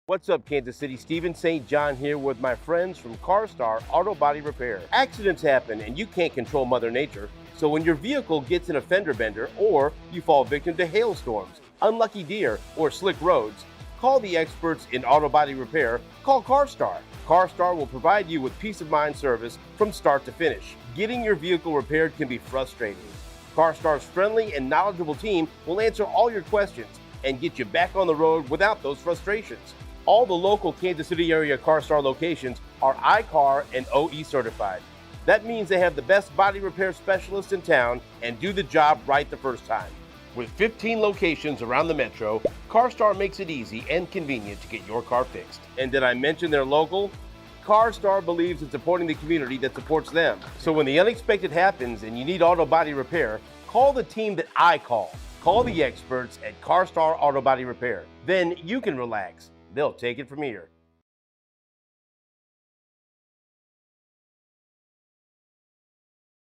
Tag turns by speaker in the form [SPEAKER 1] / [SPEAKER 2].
[SPEAKER 1] What's up, Kansas City? Steven St. John here with my friends from CARSTAR Auto Body Repair. Accidents happen and you can't control Mother Nature. So when your vehicle gets in a fender bender or you fall victim to hailstorms, unlucky deer, or slick roads, call the experts in auto body repair. Call CARSTAR. CARSTAR will provide you with peace of mind service from start to finish. Getting your vehicle repaired can be frustrating. CARSTAR's friendly and knowledgeable team will answer all your questions and get you back on the road without those frustrations. All the local Kansas City area CARSTAR locations are iCar and OE certified. That means they have the best body repair specialists in town and do the job right the first time. With 15 locations around the metro, CARSTAR makes it easy and convenient to get your car fixed. And did I mention they're local? CARSTAR believes in supporting the community that supports them. So when the unexpected happens and you need auto body repair, call the team that I call. Call the experts at CARSTAR Auto Body Repair. Then you can relax. They'll take it from here.